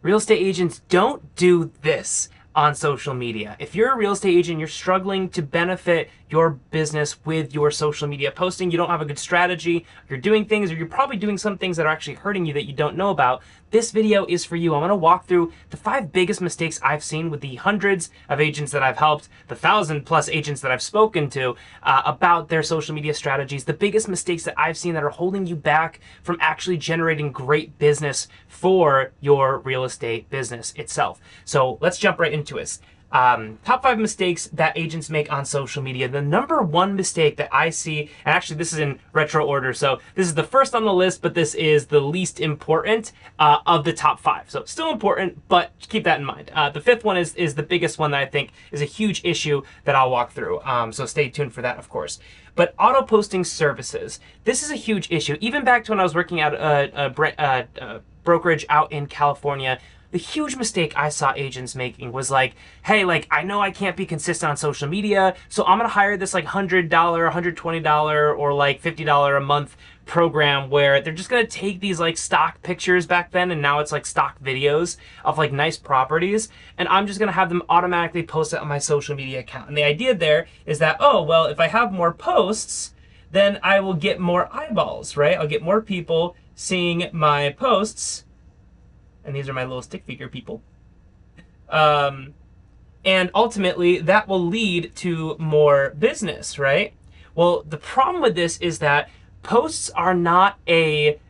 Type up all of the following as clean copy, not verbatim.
real estate agents don't do this on social media. If you're a real estate agent, you're struggling to benefit your business with your social media posting, you don't have a good strategy, you're doing things, or you're probably doing some things that are actually hurting you that you don't know about, this video is for you. I'm gonna walk through the 5 biggest mistakes I've seen with the hundreds of agents that I've helped, the 1,000+ agents that I've spoken to about their social media strategies, the biggest mistakes that I've seen that are holding you back from actually generating great business for your real estate business itself. So let's jump right into it. Top 5 mistakes that agents make on social media. The number 1 mistake that I see, and actually this is in retro order, so this is the first on the list, but this is the least important of the top 5. So still important, but keep that in mind. The 5th one is the biggest one that I think is a huge issue that I'll walk through. So stay tuned for that, of course. But auto posting services, this is a huge issue. Even back to when I was working at a brokerage out in California, the huge mistake I saw agents making was like, hey, like, I know I can't be consistent on social media, so I'm gonna hire this like $100, $120, or like $50 a month program where they're just gonna take these like stock pictures back then, and now it's like stock videos of like nice properties, and I'm just gonna have them automatically post it on my social media account. And the idea there is that, oh, well, if I have more posts, then I will get more eyeballs, right? I'll get more people seeing my posts. And these are my little stick figure people. And ultimately, that will lead to more business, right? Well, the problem with this is that posts are not a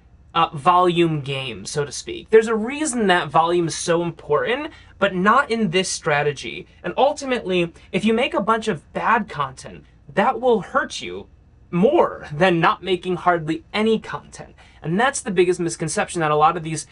volume game, so to speak. There's a reason that volume is so important, but not in this strategy. And ultimately, if you make a bunch of bad content, that will hurt you more than not making hardly any content. And that's the biggest misconception that a lot of these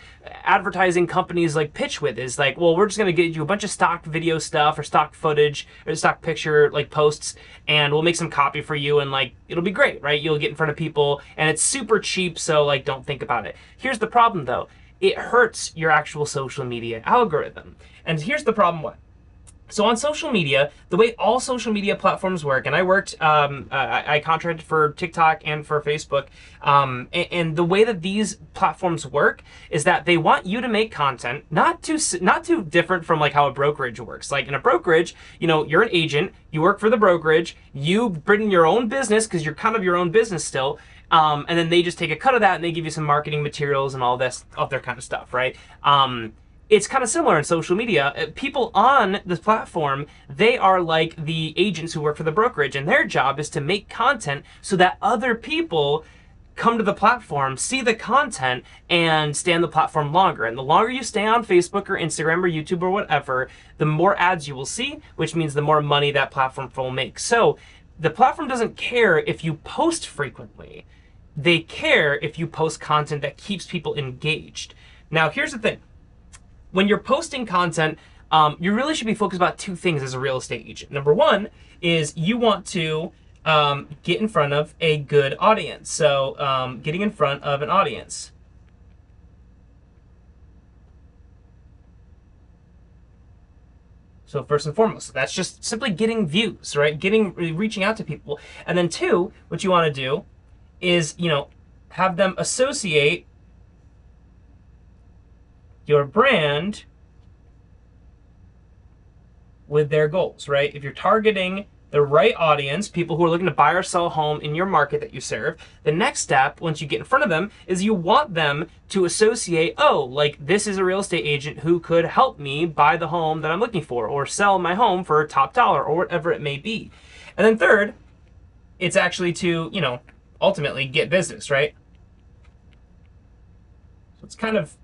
advertising companies like pitch with, is like, well, we're just going to get you a bunch of stock video stuff or stock footage or stock picture like posts, and we'll make some copy for you, and like it'll be great, right? You'll get in front of people and it's super cheap, so like don't think about it. Here's the problem though. It hurts your actual social media algorithm. And here's the problem what? So on social media, the way all social media platforms work, and I worked, I contracted for TikTok and for Facebook, and the way that these platforms work is that they want you to make content, not too different from like how a brokerage works. Like in a brokerage, you know, you're an agent, you work for the brokerage, you bring your own business because you're kind of your own business still, and then they just take a cut of that and they give you some marketing materials and all this other kind of stuff, right? It's kind of similar in social media. People on this platform, they are like the agents who work for the brokerage, and their job is to make content so that other people come to the platform, see the content, and stay on the platform longer. And the longer you stay on Facebook or Instagram or YouTube or whatever, the more ads you will see, which means the more money that platform will make. So the platform doesn't care if you post frequently. They care if you post content that keeps people engaged. Now, here's the thing. When you're posting content, you really should be focused about 2 things as a real estate agent. Number 1 is you want to get in front of a good audience. So getting in front of an audience. So first and foremost, that's just simply getting views, right? Reaching out to people. And then 2, what you want to do is, you know, have them associate your brand with their goals, right? If you're targeting the right audience, people who are looking to buy or sell a home in your market that you serve, the next step, once you get in front of them, is you want them to associate, oh, like this is a real estate agent who could help me buy the home that I'm looking for, or sell my home for top dollar, or whatever it may be. And then 3rd, it's actually to, you know, ultimately get business, right? So it's kind of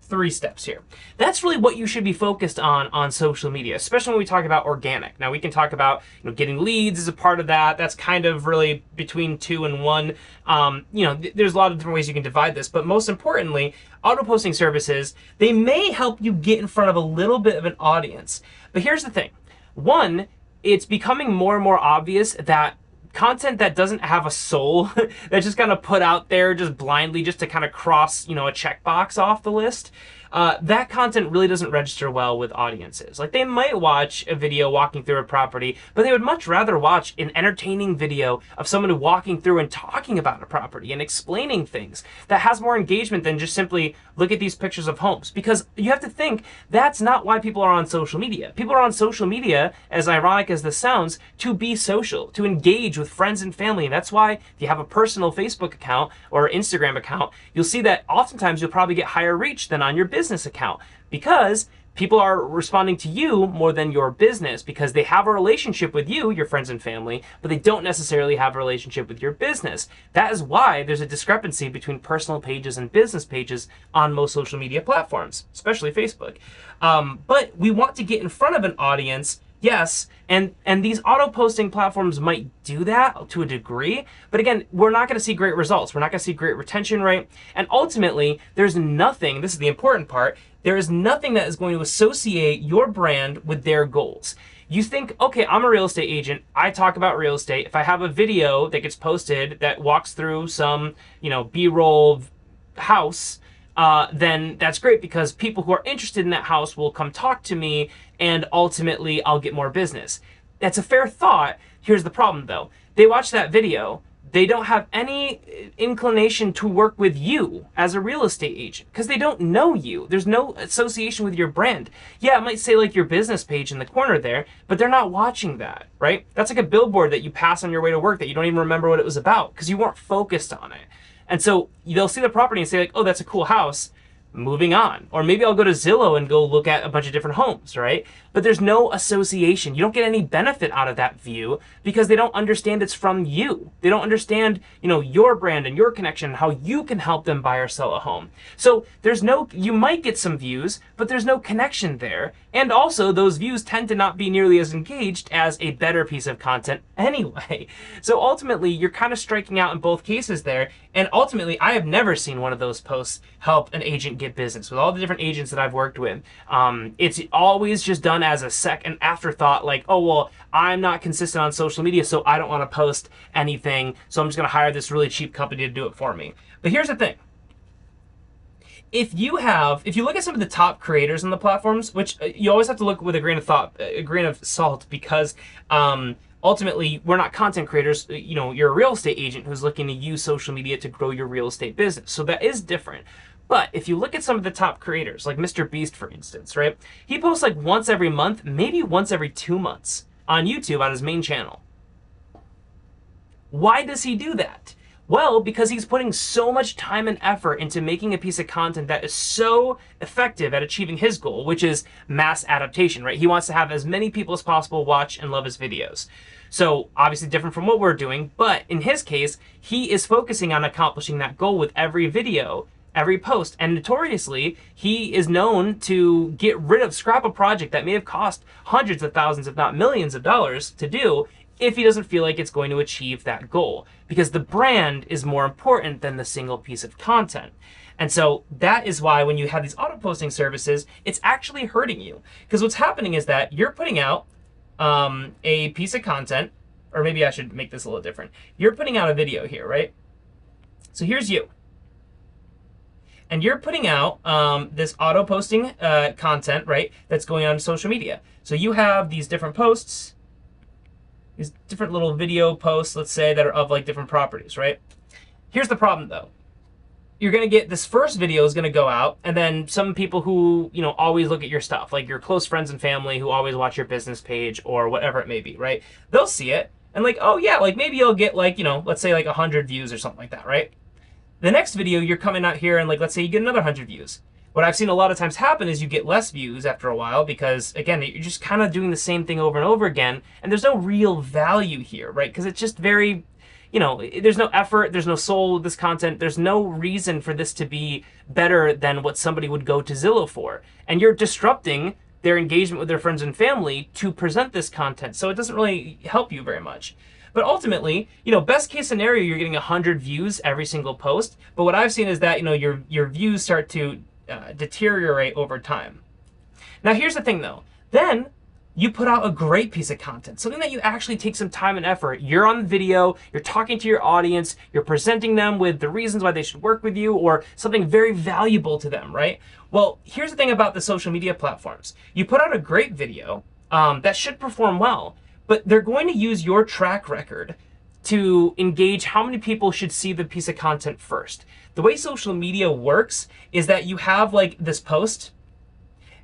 3 steps here. That's really what you should be focused on social media, especially when we talk about organic. Now we can talk about, you know, getting leads as a part of that. That's kind of really between 2 and 1. You know, there's a lot of different ways you can divide this, but most importantly, auto posting services, they may help you get in front of a little bit of an audience. But here's the thing. 1, it's becoming more and more obvious that content that doesn't have a soul, that's just kind of put out there just blindly just to kind of cross, you know, a checkbox off the list, that content really doesn't register well with audiences. Like, they might watch a video walking through a property, but they would much rather watch an entertaining video of someone walking through and talking about a property and explaining things that has more engagement than just simply look at these pictures of homes. Because you have to think, that's not why people are on social media. People are on social media, as ironic as this sounds, to be social, to engage with friends and family. And that's why if you have a personal Facebook account or Instagram account, you'll see that oftentimes you'll probably get higher reach than on your business account, because people are responding to you more than your business, because they have a relationship with you, your friends and family, but they don't necessarily have a relationship with your business. That is why there's a discrepancy between personal pages and business pages on most social media platforms, especially Facebook. But we want to get in front of an audience. Yes, and these auto posting platforms might do that to a degree, but again, we're not going to see great results. We're not going to see great retention rate, and ultimately, there's nothing, this is the important part, there is nothing that is going to associate your brand with their goals. You think, okay, I'm a real estate agent, I talk about real estate. If I have a video that gets posted that walks through some, B-roll house, then that's great, because people who are interested in that house will come talk to me, and ultimately I'll get more business. That's a fair thought. Here's the problem though. They watch that video, they don't have any inclination to work with you as a real estate agent because they don't know you. There's no association with your brand. Yeah, it might say like your business page in the corner there, but they're not watching that, right? That's like a billboard that you pass on your way to work that you don't even remember what it was about because you weren't focused on it. And so they'll see the property and say like, oh, that's a cool house. Moving on. Or maybe I'll go to Zillow and go look at a bunch of different homes, right? But there's no association. You don't get any benefit out of that view because they don't understand it's from you. They don't understand, your brand and your connection and how you can help them buy or sell a home. So you might get some views, but there's no connection there. And also those views tend to not be nearly as engaged as a better piece of content anyway. So ultimately you're kind of striking out in both cases there. And ultimately I have never seen one of those posts help an agent get business. With all the different agents that I've worked with, it's always just done as an afterthought, like, oh, well, I'm not consistent on social media, so I don't want to post anything, so I'm just going to hire this really cheap company to do it for me. But here's the thing. If you look at some of the top creators on the platforms, which you always have to look with a grain of salt, because ultimately, we're not content creators. You're a real estate agent who's looking to use social media to grow your real estate business. So that is different. But if you look at some of the top creators, like Mr. Beast, for instance, right? He posts like once every month, maybe once every 2 months on YouTube on his main channel. Why does he do that? Well, because he's putting so much time and effort into making a piece of content that is so effective at achieving his goal, which is mass adaptation, right? He wants to have as many people as possible watch and love his videos. So obviously different from what we're doing, but in his case, he is focusing on accomplishing that goal with every video, every post. And notoriously, he is known to scrap a project that may have cost hundreds of thousands, if not millions of dollars to do, if he doesn't feel like it's going to achieve that goal, because the brand is more important than the single piece of content. And so that is why when you have these auto posting services, it's actually hurting you, because what's happening is that you're putting out a piece of content, or maybe I should make this a little different. You're putting out a video here, right? So here's you. And you're putting out this auto posting content, right, that's going on social media. So you have these different posts, these different little video posts, let's say, that are of like different properties, right? Here's the problem though. You're gonna get this first video is gonna go out, and then some people who, always look at your stuff, like your close friends and family who always watch your business page or whatever it may be, right? They'll see it and like, oh yeah, like maybe you'll get like, let's say like 100 views or something like that, right? The next video, you're coming out here and like, let's say you get another 100 views. What I've seen a lot of times happen is you get less views after a while because, again, you're just kind of doing the same thing over and over again, and there's no real value here, right? Because it's just very, there's no effort, there's no soul with this content, there's no reason for this to be better than what somebody would go to Zillow for. And you're disrupting their engagement with their friends and family to present this content, so it doesn't really help you very much. But ultimately, best case scenario, you're getting 100 views every single post. But what I've seen is that, your views start to deteriorate over time. Now, here's the thing, though. Then, you put out a great piece of content, something that you actually take some time and effort. You're on video, you're talking to your audience, you're presenting them with the reasons why they should work with you or something very valuable to them, right? Well, here's the thing about the social media platforms. You put out a great video that should perform well, but they're going to use your track record to engage how many people should see the piece of content first. The way social media works is that you have like this post,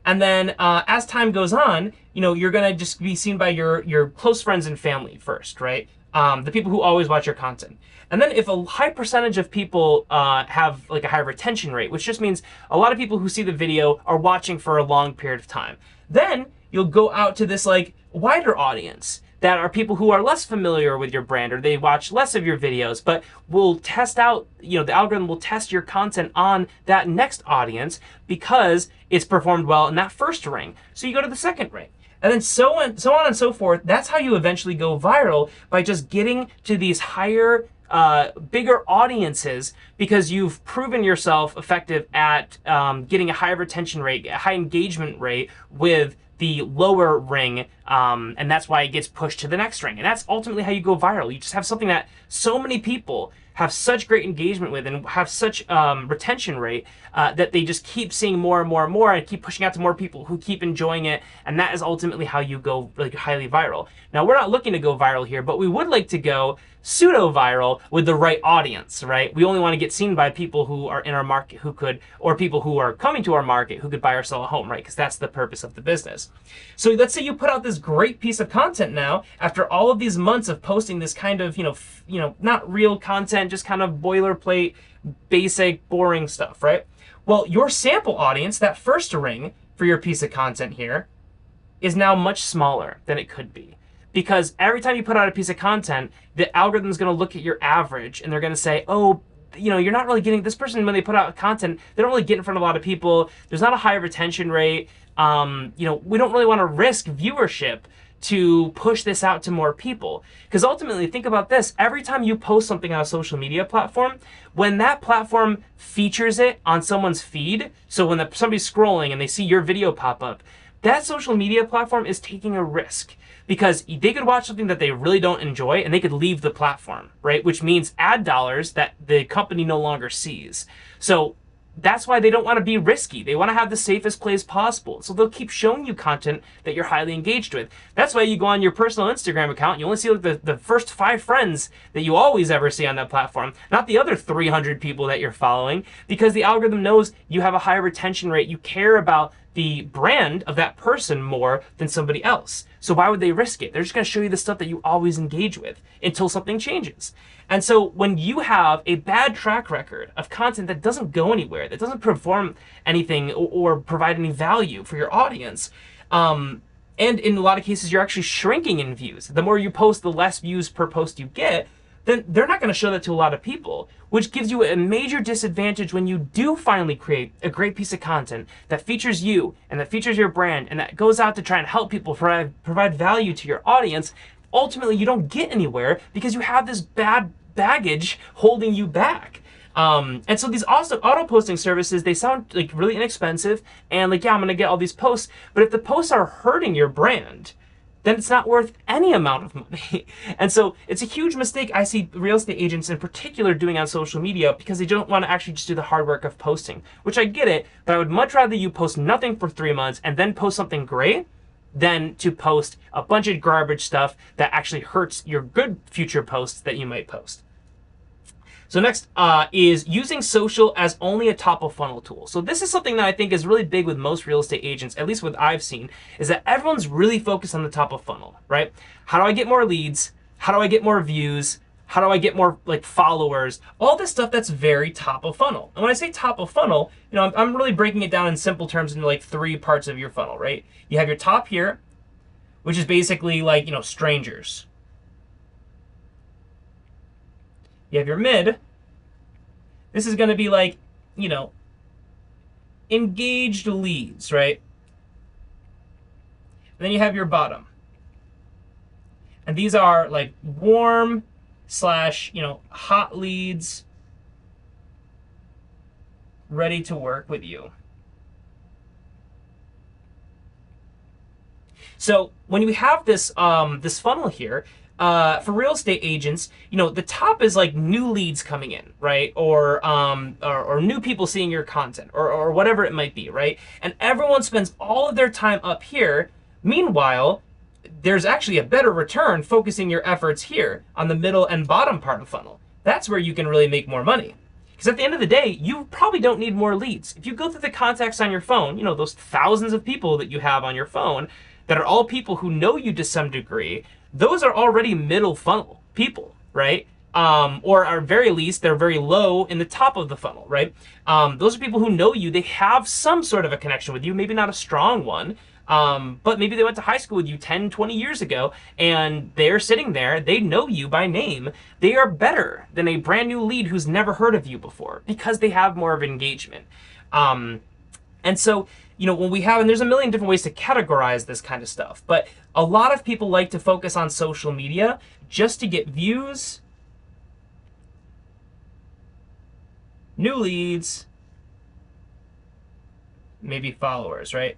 and then as time goes on, you're gonna just be seen by your close friends and family first, right? The people who always watch your content. And then if a high percentage of people have like a high retention rate, which just means a lot of people who see the video are watching for a long period of time, then you'll go out to this like wider audience that are people who are less familiar with your brand, or they watch less of your videos, but will test out, the algorithm will test your content on that next audience because it's performed well in that first ring. So you go to the second ring. And then so on and so forth. That's how you eventually go viral, by just getting to these higher, bigger audiences, because you've proven yourself effective at getting a high retention rate, a high engagement rate with the lower ring, and that's why it gets pushed to the next ring. And that's ultimately how you go viral. You just have something that so many people have such great engagement with and have such retention rate that they just keep seeing more and more and more, and keep pushing out to more people who keep enjoying it. And that is ultimately how you go like highly viral. Now, we're not looking to go viral here, but we would like to go pseudo viral with the right audience, right? We only want to get seen by people who are in our market who could, or people who are coming to our market who could buy or sell a home, right? Because that's the purpose of the business. So let's say you put out this great piece of content now after all of these months of posting this kind of, not real content, just kind of boilerplate, basic, boring stuff, right? Well, your sample audience, that first ring for your piece of content here, is now much smaller than it could be. Because every time you put out a piece of content, the algorithm is going to look at your average and they're going to say, oh, you're not really getting this person when they put out content. They don't really get in front of a lot of people. There's not a high retention rate. We don't really want to risk viewership to push this out to more people. Because ultimately, think about this. Every time you post something on a social media platform, when that platform features it on someone's feed, so when somebody's scrolling and they see your video pop up, that social media platform is taking a risk, because they could watch something that they really don't enjoy and they could leave the platform, right? Which means ad dollars that the company no longer sees. So that's why they don't want to be risky. They want to have the safest place possible. So they'll keep showing you content that you're highly engaged with. That's why you go on your personal Instagram account and you only see like the first 5 friends that you always ever see on that platform, not the other 300 people that you're following, because the algorithm knows you have a higher retention rate. You care about the brand of that person more than somebody else. So why would they risk it? They're just going to show you the stuff that you always engage with until something changes. And so when you have a bad track record of content that doesn't go anywhere, that doesn't perform anything or provide any value for your audience, and in a lot of cases you're actually shrinking in views. The more you post, the less views per post you get, then they're not going to show that to a lot of people, which gives you a major disadvantage when you do finally create a great piece of content that features you and that features your brand and that goes out to try and help people provide value to your audience. Ultimately, you don't get anywhere because you have this bad baggage holding you back. And so these auto posting services, they sound like really inexpensive and like, yeah, I'm going to get all these posts. But if the posts are hurting your brand, then it's not worth any amount of money. And so it's a huge mistake I see real estate agents in particular doing on social media, because they don't want to actually just do the hard work of posting, which I get it, but I would much rather you post nothing for 3 months and then post something great than to post a bunch of garbage stuff that actually hurts your good future posts that you might post. So next is using social as only a top of funnel tool. So this is something that I think is really big with most real estate agents, at least what I've seen, is that everyone's really focused on the top of funnel, right? How do I get more leads? How do I get more views? How do I get more like followers? All this stuff that's very top of funnel. And when I say top of funnel, I'm really breaking it down in simple terms into like 3 parts of your funnel, right? You have your top here, which is basically like, strangers. You have your mid. This is going to be like, engaged leads, right? And then you have your bottom. And these are like warm / hot leads ready to work with you. So when you have this this funnel here, for real estate agents, the top is like new leads coming in, right? Or new people seeing your content, or whatever it might be, right? And everyone spends all of their time up here. Meanwhile, there's actually a better return focusing your efforts here on the middle and bottom part of the funnel. That's where you can really make more money. Because at the end of the day, you probably don't need more leads. If you go through the contacts on your phone, those thousands of people that you have on your phone that are all people who know you to some degree, those are already middle funnel people, right? Or at very least, they're very low in the top of the funnel, right? Those are people who know you. They have some sort of a connection with you, maybe not a strong one, but maybe they went to high school with you 10, 20 years ago, and they're sitting there. They know you by name. They are better than a brand new lead who's never heard of you before because they have more of engagement. And so, when we have, and there's a million different ways to categorize this kind of stuff, but a lot of people like to focus on social media just to get views, new leads, maybe followers, right?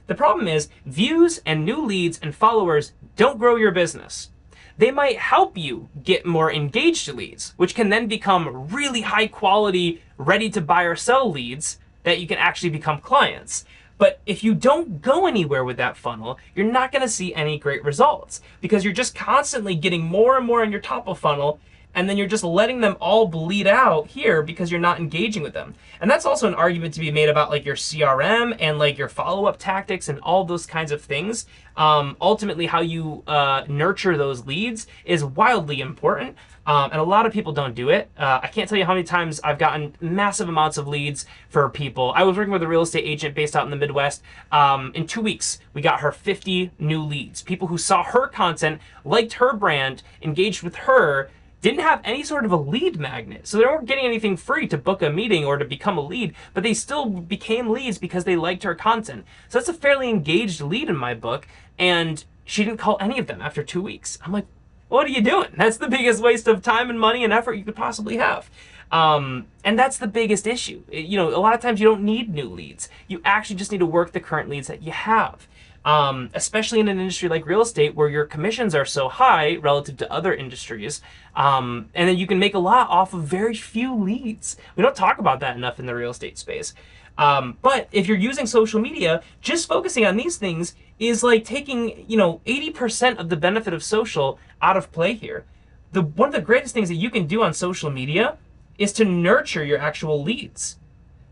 The problem is views and new leads and followers don't grow your business. They might help you get more engaged leads, which can then become really high quality, ready to buy or sell leads that you can actually become clients. But if you don't go anywhere with that funnel, you're not going to see any great results because you're just constantly getting more and more in your top of funnel, and then you're just letting them all bleed out here because you're not engaging with them. And that's also an argument to be made about like your CRM and like your follow-up tactics and all those kinds of things. Ultimately, how you nurture those leads is wildly important. And a lot of people don't do it. I can't tell you how many times I've gotten massive amounts of leads for people. I was working with a real estate agent based out in the Midwest. In 2 weeks, we got her 50 new leads. People who saw her content, liked her brand, engaged with her, didn't have any sort of a lead magnet. So they weren't getting anything free to book a meeting or to become a lead, but they still became leads because they liked her content. So that's a fairly engaged lead in my book. And she didn't call any of them after 2 weeks. I'm like, what are you doing? That's the biggest waste of time and money and effort you could possibly have. And that's the biggest issue. A lot of times you don't need new leads. You actually just need to work the current leads that you have. Especially in an industry like real estate where your commissions are so high relative to other industries. And then you can make a lot off of very few leads. We don't talk about that enough in the real estate space. But if you're using social media, just focusing on these things is like taking, 80% of the benefit of social out of play here. One of the greatest things that you can do on social media is to nurture your actual leads.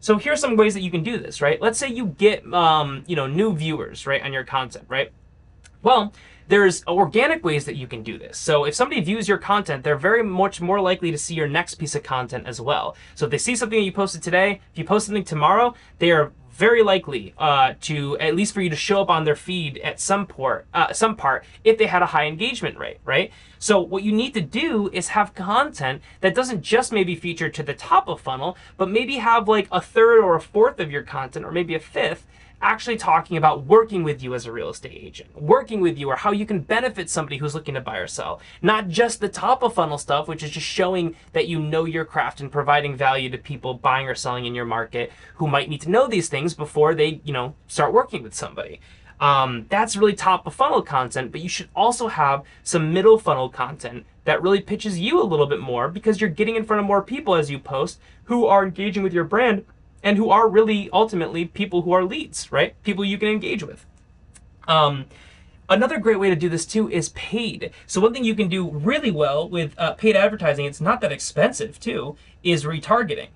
So here's some ways that you can do this, right? Let's say you get, new viewers, right, on your content, right? Well, there's organic ways that you can do this. So if somebody views your content, they're very much more likely to see your next piece of content as well. So if they see something that you posted today, if you post something tomorrow, they are very likely to, at least for you to show up on their feed at some part if they had a high engagement rate, right? So what you need to do is have content that doesn't just maybe feature to the top of funnel, but maybe have like a third or a fourth of your content, or maybe a fifth, actually talking about working with you as a real estate agent, working with you, or how you can benefit somebody who's looking to buy or sell. Not just the top of funnel stuff, which is just showing that you know your craft and providing value to people buying or selling in your market who might need to know these things before they, start working with somebody. That's really top of funnel content, but you should also have some middle funnel content that really pitches you a little bit more because you're getting in front of more people as you post who are engaging with your brand and who are really ultimately people who are leads, right? People you can engage with. Another great way to do this too is paid. So one thing you can do really well with paid advertising, it's not that expensive too, is retargeting.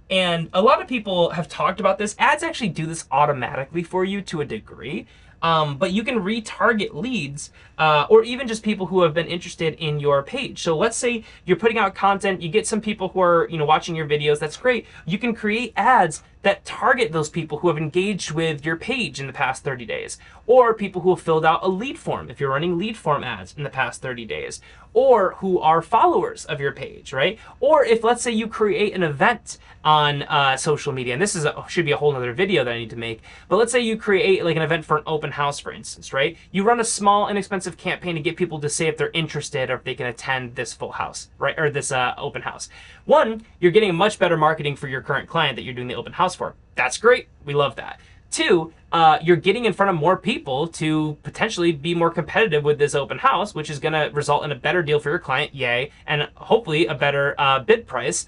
And a lot of people have talked about this. Ads actually do this automatically for you to a degree. But you can retarget leads or even just people who have been interested in your page. So let's say you're putting out content, you get some people who are watching your videos. That's great. You can create ads that target those people who have engaged with your page in the past 30 days, or people who have filled out a lead form if you're running lead form ads in the past 30 days, or who are followers of your page, right? Or if, let's say, you create an event on social media, and this should be a whole other video that I need to make, but let's say you create like an event for an open house, for instance, right? You run a small, inexpensive campaign to get people to say if they're interested or if they can attend this full house, right? Or this open house. One, you're getting much better marketing for your current client that you're doing the open house for. That's great. We love that. Two, you're getting in front of more people to potentially be more competitive with this open house, which is going to result in a better deal for your client, yay, and hopefully a better bid price,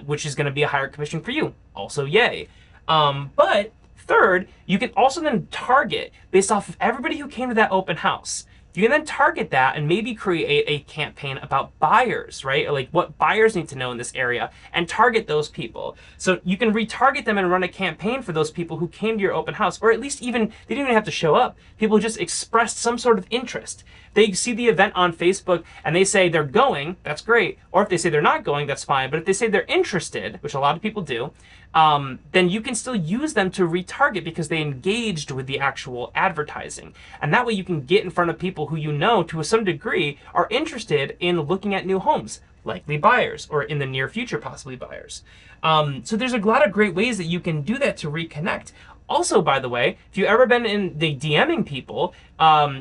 which is going to be a higher commission for you, also yay. But third, you can also then target based off of everybody who came to that open house. You can then target that and maybe create a campaign about buyers, right? Or like what buyers need to know in this area and target those people. So you can retarget them and run a campaign for those people who came to your open house, or at least even, they didn't even have to show up. People just expressed some sort of interest. They see the event on Facebook and they say they're going, that's great. Or if they say they're not going, that's fine. But if they say they're interested, which a lot of people do, then you can still use them to retarget because they engaged with the actual advertising. And that way you can get in front of people who you know to some degree are interested in looking at new homes, likely buyers, or in the near future possibly buyers. So there's a lot of great ways that you can do that to reconnect. Also, by the way, if you've ever been in the DMing people,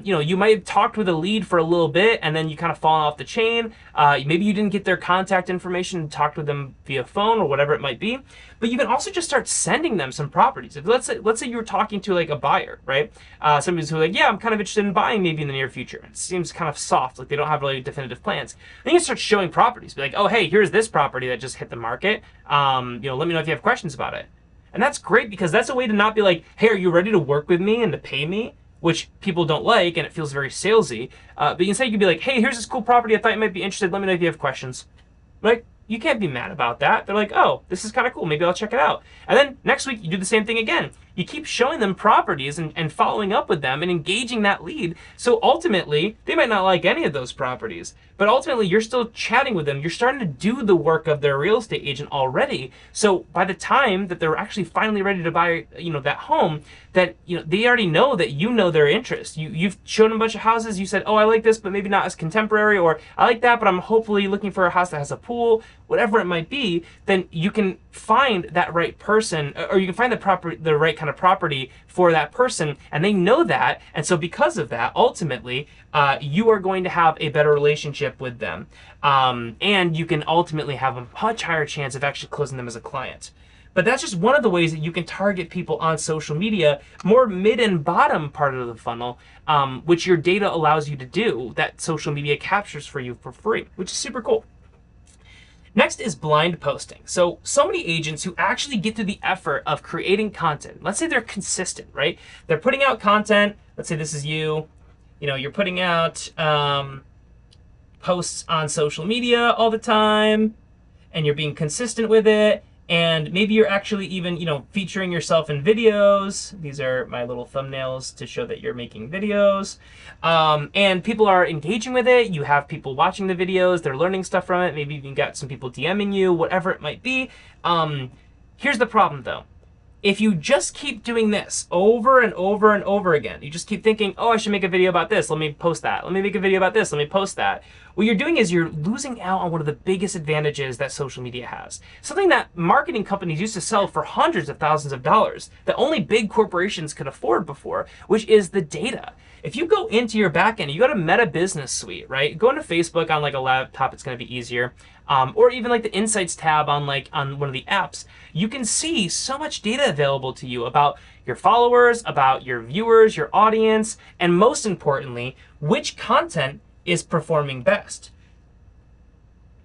you might have talked with a lead for a little bit and then you kind of fall off the chain. Maybe you didn't get their contact information and talked with them via phone or whatever it might be. But you can also just start sending them some properties. If let's say you were talking to like a buyer, right? Somebody's who's like, yeah, I'm kind of interested in buying maybe in the near future. It seems kind of soft, like they don't have really definitive plans. Then you can start showing properties. Be like, oh, hey, here's this property that just hit the market. Let me know if you have questions about it. And that's great because that's a way to not be like, hey, are you ready to work with me and to pay me? Which people don't like and it feels very salesy. But instead you can be like, hey, here's this cool property. I thought you might be interested. Let me know if you have questions. Like, you can't be mad about that. They're like, oh, this is kind of cool. Maybe I'll check it out. And then next week you do the same thing again. You keep showing them properties and following up with them and engaging that lead. So ultimately, they might not like any of those properties, but ultimately you're still chatting with them. You're starting to do the work of their real estate agent already. So by the time that they're actually finally ready to buy, that home, that they already know that you know their interest. You've shown them a bunch of houses. You said, oh, I like this, but maybe not as contemporary, or I like that, but I'm hopefully looking for a house that has a pool, whatever it might be. Then you can find that right person, or you can find the right kind of property for that person, and they know that. And so because of that, ultimately, you are going to have a better relationship with them. And you can ultimately have a much higher chance of actually closing them as a client. But that's just one of the ways that you can target people on social media, more mid and bottom part of the funnel, which your data allows you to do, that social media captures for you for free, which is super cool. Next is blind posting. So many agents who actually get through the effort of creating content, let's say they're consistent, right? They're putting out content. Let's say this is you. You're putting out posts on social media all the time, and you're being consistent with it. And maybe you're actually even, featuring yourself in videos. These are my little thumbnails to show that you're making videos. And people are engaging with it. You have people watching the videos. They're learning stuff from it. Maybe you got some people DMing you, whatever it might be. Here's the problem, though. If you just keep doing this over and over and over again, you just keep thinking, oh, I should make a video about this. Let me post that. Let me make a video about this. Let me post that. What you're doing is you're losing out on one of the biggest advantages that social media has. Something that marketing companies used to sell for hundreds of thousands of dollars that only big corporations could afford before, which is the data. If you go into your backend, you go to Meta Business Suite, right? Go into Facebook on like a laptop, it's going to be easier. Or even like the Insights tab on one of the apps, you can see so much data available to you about your followers, about your viewers, your audience, and most importantly, which content is performing best.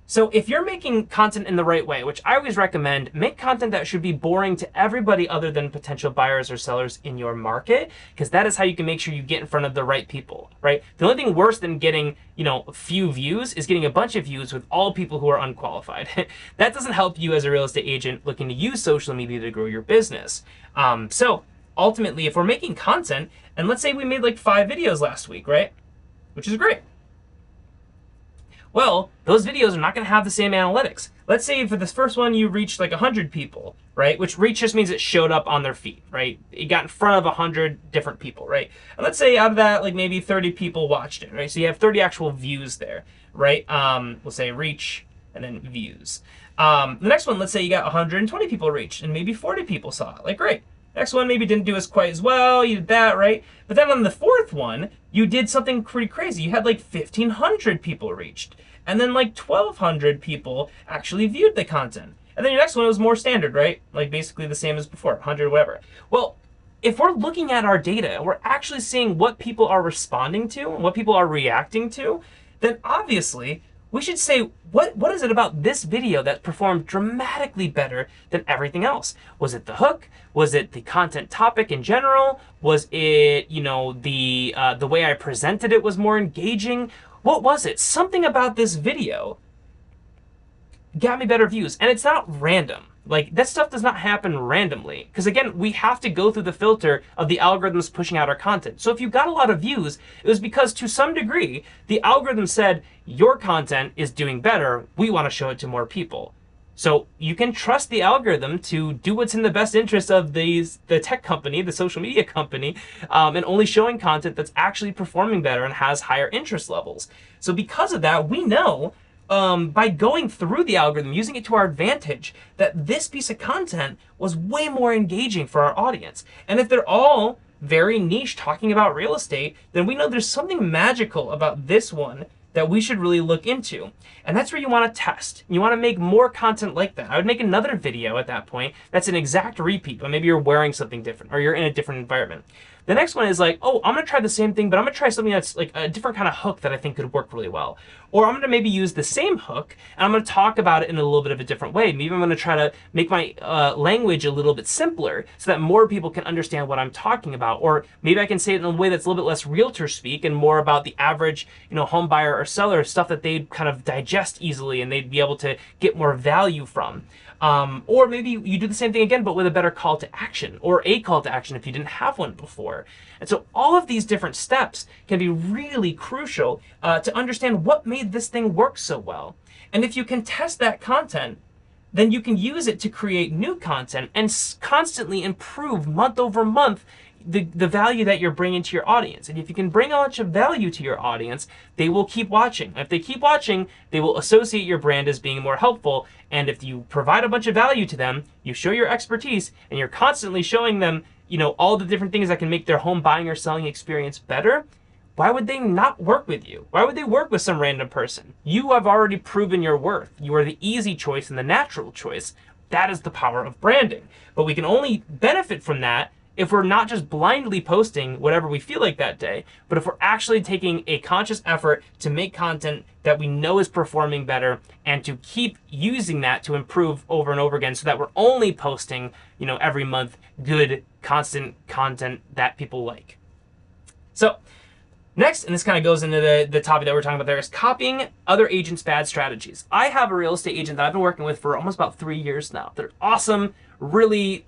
So if you're making content in the right way, which I always recommend, make content that should be boring to everybody other than potential buyers or sellers in your market, because that is how you can make sure you get in front of the right people, right? The only thing worse than getting, a few views is getting a bunch of views with all people who are unqualified. That doesn't help you as a real estate agent looking to use social media to grow your business. So ultimately, if we're making content, and let's say we made like 5 videos last week, right? Which is great. Well, those videos are not going to have the same analytics. Let's say for this first one, you reached like 100 people, right? Which reach just means it showed up on their feed, right? It got in front of 100 different people, right? And let's say out of that, like maybe 30 people watched it, right? So you have 30 actual views there, right? We'll say reach and then views. The next one, let's say you got 120 people reached and maybe 40 people saw it. Like, great. Next one maybe didn't do as quite as well. You did that, right? But then on the fourth one, you did something pretty crazy. You had like 1,500 people reached. And then like 1,200 people actually viewed the content. And then your next one was more standard, right? Like basically the same as before, 100, whatever. Well, if we're looking at our data and we're actually seeing what people are responding to and what people are reacting to, then obviously we should say, what is it about this video that performed dramatically better than everything else? Was it the hook? Was it the content topic in general? Was it, the way I presented it was more engaging? What was it? Something about this video got me better views. And it's not random. Like, that stuff does not happen randomly. Because again, we have to go through the filter of the algorithms pushing out our content. So if you got a lot of views, it was because to some degree, the algorithm said, your content is doing better. We want to show it to more people. So you can trust the algorithm to do what's in the best interest of the tech company, the social media company, and only showing content that's actually performing better and has higher interest levels. So because of that, we know by going through the algorithm, using it to our advantage, that this piece of content was way more engaging for our audience. And if they're all very niche talking about real estate, then we know there's something magical about this one that we should really look into. And that's where you want to test. You want to make more content like that. I would make another video at that point that's an exact repeat, but maybe you're wearing something different or you're in a different environment. The next one is like, oh, I'm going to try the same thing, but I'm going to try something that's like a different kind of hook that I think could work really well. Or I'm going to maybe use the same hook, and I'm going to talk about it in a little bit of a different way. Maybe I'm going to try to make my language a little bit simpler so that more people can understand what I'm talking about. Or maybe I can say it in a way that's a little bit less realtor speak and more about the average, home buyer or seller, stuff that they'd kind of digest easily and they'd be able to get more value from. Or maybe you do the same thing again, but with a better call to action, or a call to action if you didn't have one before. And so all of these different steps can be really crucial to understand what made this thing work so well. And if you can test that content, then you can use it to create new content and constantly improve month over month the value that you're bringing to your audience. And if you can bring a bunch of value to your audience, they will keep watching. If they keep watching, they will associate your brand as being more helpful. And if you provide a bunch of value to them, you show your expertise, and you're constantly showing them, all the different things that can make their home buying or selling experience better, why would they not work with you? Why would they work with some random person? You have already proven your worth. You are the easy choice and the natural choice. That is the power of branding. But we can only benefit from that if we're not just blindly posting whatever we feel like that day, but if we're actually taking a conscious effort to make content that we know is performing better and to keep using that to improve over and over again so that we're only posting, every month, good, constant content that people like. So next, and this kind of goes into the topic that we're talking about there, is copying other agents' bad strategies. I have a real estate agent that I've been working with for almost about 3 years now. They're awesome, really,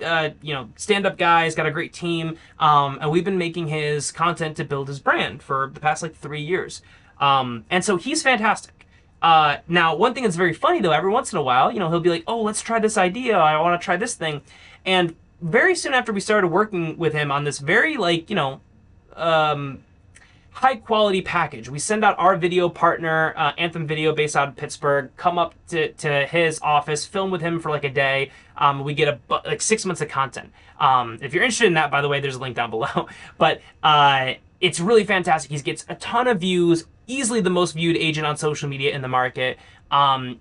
stand-up guys, got a great team, and we've been making his content to build his brand for the past 3 years. And so he's fantastic. Now, one thing that's very funny though, every once in a while, he'll be like, oh, let's try this idea. I want to try this thing. And very soon after we started working with him on this very high quality package, we send out our video partner, Anthem Video, based out of Pittsburgh, come up to his office, film with him for a day. We get 6 months of content. If you're interested in that, by the way, there's a link down below. But it's really fantastic. He gets a ton of views, easily the most viewed agent on social media in the market. And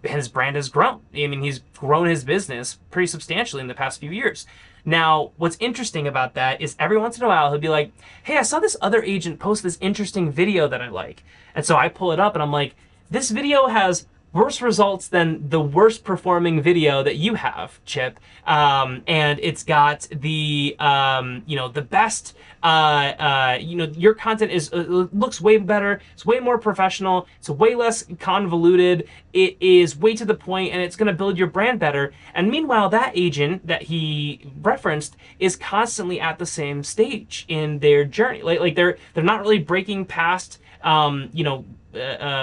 his brand has grown. I mean, he's grown his business pretty substantially in the past few years. Now, what's interesting about that is every once in a while, he'll be like, hey, I saw this other agent post this interesting video that I like. And so I pull it up and I'm like, this video has worse results than the worst performing video that you have, Chip. And it's got the, the best, your content looks way better. It's way more professional. It's way less convoluted. It is way to the point, and it's going to build your brand better. And meanwhile, that agent that he referenced is constantly at the same stage in their journey. Like they're not really breaking past,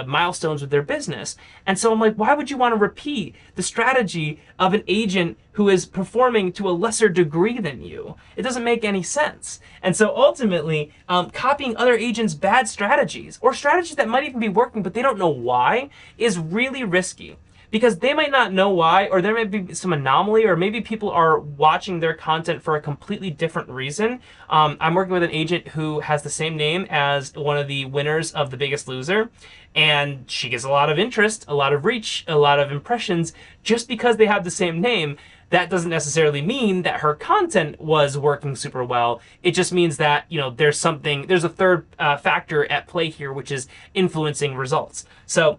milestones with their business. And so I'm like, why would you want to repeat the strategy of an agent who is performing to a lesser degree than you? It doesn't make any sense. And so ultimately, copying other agents' bad strategies, or strategies that might even be working but they don't know why, is really risky. Because they might not know why, or there might be some anomaly, or maybe people are watching their content for a completely different reason. I'm working with an agent who has the same name as one of the winners of The Biggest Loser, and she gets a lot of interest, a lot of reach, a lot of impressions, just because they have the same name. that doesn't necessarily mean that her content was working super well. It just means that, there's a third factor at play here, which is influencing results. So,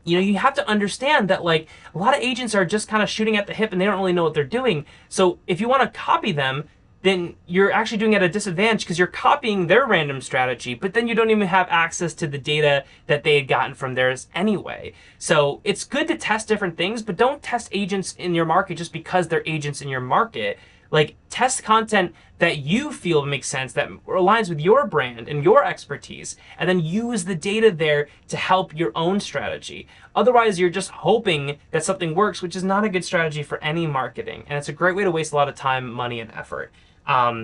you have to understand that, like, a lot of agents are just kind of shooting at the hip and they don't really know what they're doing. So if you want to copy them, then you're actually doing it at a disadvantage because you're copying their random strategy, but then you don't even have access to the data that they had gotten from theirs anyway. So it's good to test different things, but don't test agents in your market just because they're agents in your market. Like, test content that you feel makes sense, that aligns with your brand and your expertise, and then use the data there to help your own strategy. Otherwise, you're just hoping that something works, which is not a good strategy for any marketing. And it's a great way to waste a lot of time, money, and effort.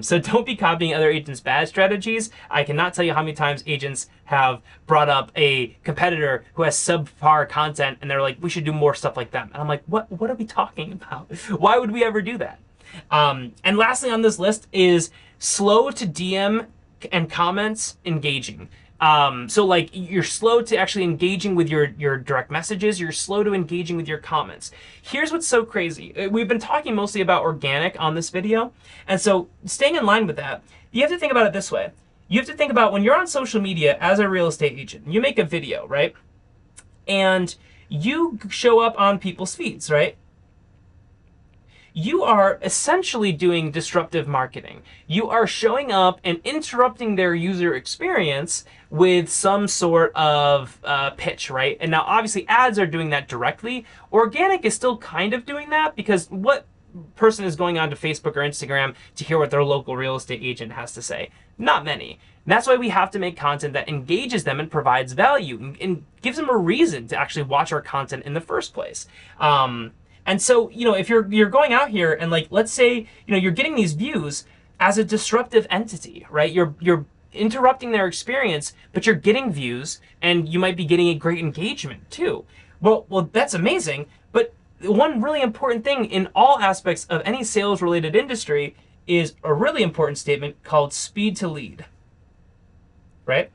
So don't be copying other agents' bad strategies. I cannot tell you how many times agents have brought up a competitor who has subpar content, and they're like, we should do more stuff like them. And I'm like, what are we talking about? Why would we ever do that? And lastly on this list is slow to DM and comments engaging. So like, you're slow to actually engaging with your direct messages. You're slow to engaging with your comments. Here's what's so crazy. We've been talking mostly about organic on this video. And so staying in line with that, you have to think about it this way. You have to think about when you're on social media as a real estate agent, you make a video, right? And you show up on people's feeds, right? You are essentially doing disruptive marketing. You are showing up and interrupting their user experience with some sort of pitch, right? And now obviously ads are doing that directly. Organic is still kind of doing that, because what person is going on to Facebook or Instagram to hear what their local real estate agent has to say? Not many. And that's why we have to make content that engages them and provides value and gives them a reason to actually watch our content in the first place. And so, if you're going out here and, like, let's say, you're getting these views as a disruptive entity, right? You're interrupting their experience, but you're getting views, and you might be getting a great engagement too. Well, that's amazing. But one really important thing in all aspects of any sales related industry is a really important statement called speed to lead, right?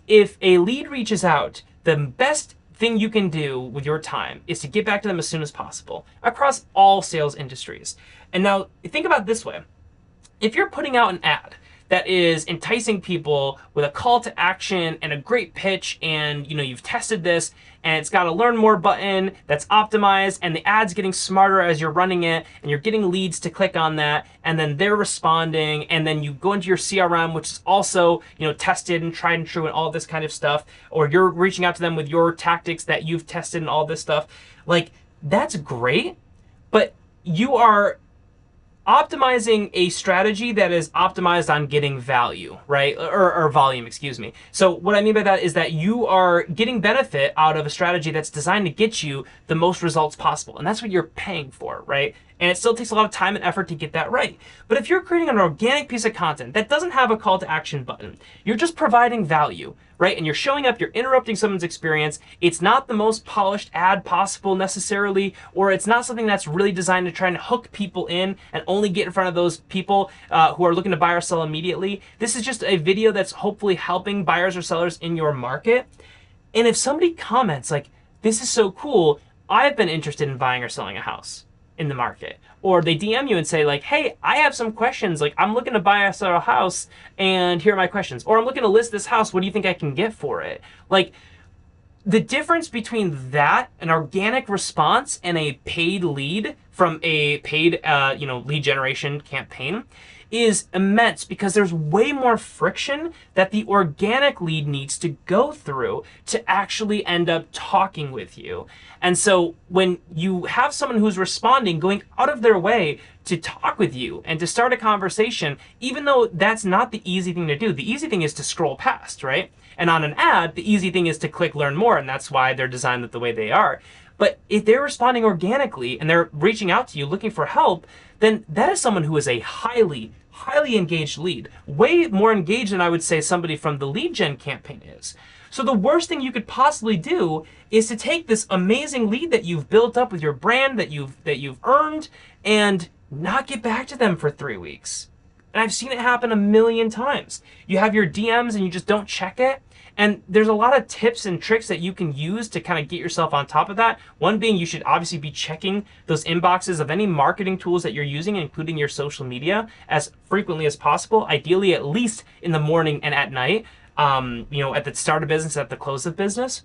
If a lead reaches out, the best thing you can do with your time is to get back to them as soon as possible across all sales industries. And now think about it this way. If you're putting out an ad that is enticing people with a call to action and a great pitch, and you've tested this and it's got a learn more button that's optimized, and the ad's getting smarter as you're running it, and you're getting leads to click on that, and then they're responding, and then you go into your CRM, which is also tested and tried and true and all this kind of stuff, or you're reaching out to them with your tactics that you've tested and all this stuff. Like, that's great, but you are optimizing a strategy that is optimized on getting value, right? Or volume, excuse me. So what I mean by that is that you are getting benefit out of a strategy that's designed to get you the most results possible. And that's what you're paying for, right? And it still takes a lot of time and effort to get that right. But if you're creating an organic piece of content that doesn't have a call to action button, you're just providing value, right? And you're showing up, you're interrupting someone's experience. It's not the most polished ad possible necessarily, or it's not something that's really designed to try and hook people in and only get in front of those people who are looking to buy or sell immediately. This is just a video that's hopefully helping buyers or sellers in your market. And if somebody comments like, this is so cool, I've been interested in buying or selling a house in the market, or they DM you and say like, hey, I have some questions, like I'm looking to buy or sell a house and here are my questions, or I'm looking to list this house, what do you think I can get for it? Like, the difference between that, an organic response, and a paid lead from a paid lead generation campaign is immense, because there's way more friction that the organic lead needs to go through to actually end up talking with you. And so when you have someone who's responding, going out of their way to talk with you and to start a conversation, even though that's not the easy thing to do, the easy thing is to scroll past, right? And on an ad, the easy thing is to click learn more, and that's why they're designed the way they are. But if they're responding organically and they're reaching out to you looking for help, then that is someone who is a highly engaged lead. Way more engaged than I would say somebody from the lead gen campaign is. So the worst thing you could possibly do is to take this amazing lead that you've built up with your brand, that you've earned, and not get back to them for 3 weeks. And I've seen it happen a million times. You have your DMs and you just don't check it. And there's a lot of tips and tricks that you can use to kind of get yourself on top of that. One being, you should obviously be checking those inboxes of any marketing tools that you're using, including your social media, as frequently as possible, ideally at least in the morning and at night, at the start of business, at the close of business.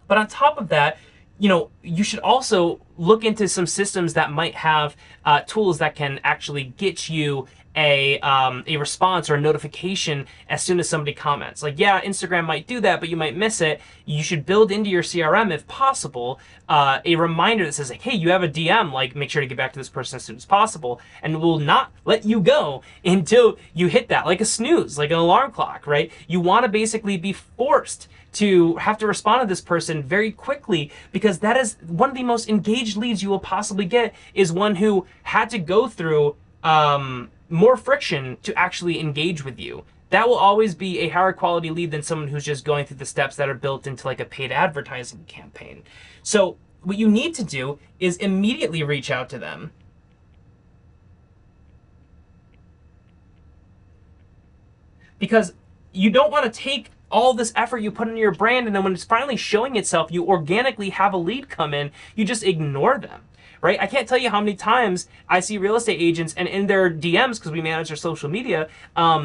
But on top of that, you should also look into some systems that might have tools that can actually get you a response or a notification as soon as somebody comments. Like, yeah, Instagram might do that, but you might miss it. You should build into your CRM, if possible, a reminder that says, like, hey, you have a DM, like, make sure to get back to this person as soon as possible, and will not let you go until you hit that, like a snooze, like an alarm clock, right? You want to basically be forced to have to respond to this person very quickly, because that is one of the most engaged leads you will possibly get, is one who had to go through more friction to actually engage with you. That will always be a higher quality lead than someone who's just going through the steps that are built into like a paid advertising campaign. So what you need to do is immediately reach out to them. Because you don't want to take all this effort you put into your brand, and then when it's finally showing itself, you organically have a lead come in, you just ignore them, right? I can't tell you how many times I see real estate agents, and in their DMs, because we manage their social media,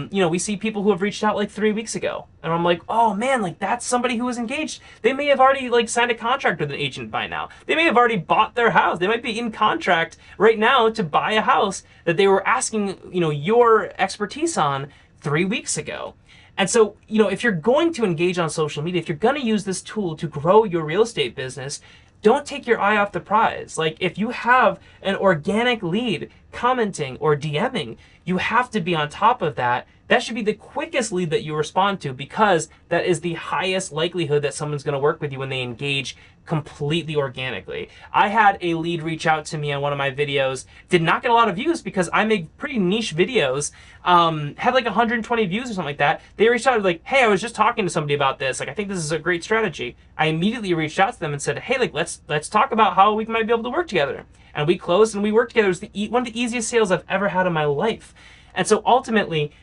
we see people who have reached out like 3 weeks ago. And I'm like, oh man, like that's somebody who was engaged. They may have already like signed a contract with an agent by now. They may have already bought their house. They might be in contract right now to buy a house that they were asking, your expertise on 3 weeks ago. And so, if you're going to engage on social media, if you're going to use this tool to grow your real estate business, don't take your eye off the prize. Like, if you have an organic lead commenting or DMing, you have to be on top of that. That should be the quickest lead that you respond to, because that is the highest likelihood that someone's going to work with you when they engage completely organically. I had a lead reach out to me on one of my videos, did not get a lot of views because I make pretty niche videos, had like 120 views or something like that. They reached out like, hey, I was just talking to somebody about this. Like, I think this is a great strategy. I immediately reached out to them and said, hey, like, let's talk about how we might be able to work together. And we closed and we worked together. It was one of the easiest sales I've ever had in my life. And so ultimately,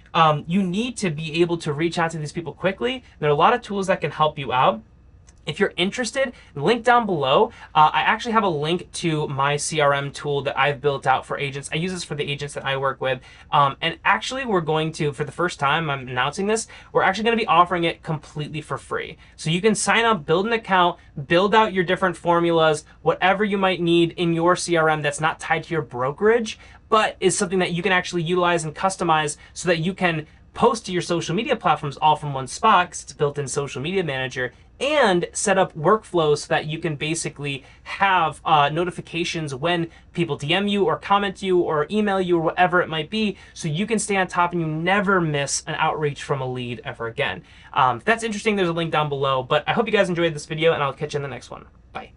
you need to be able to reach out to these people quickly. There are a lot of tools that can help you out. If you're interested, link down below. I actually have a link to my CRM tool that I've built out for agents. I use this for the agents that I work with. And actually, we're going to, for the first time, I'm announcing this, we're actually going to be offering it completely for free. So you can sign up, build an account, build out your different formulas, whatever you might need in your CRM that's not tied to your brokerage, but is something that you can actually utilize and customize so that you can post to your social media platforms all from one spot, because it's built in Social Media Manager, and set up workflows so that you can basically have notifications when people DM you or comment you or email you or whatever it might be, so you can stay on top and you never miss an outreach from a lead ever again. If that's interesting, there's a link down below, but I hope you guys enjoyed this video, and I'll catch you in the next one. Bye.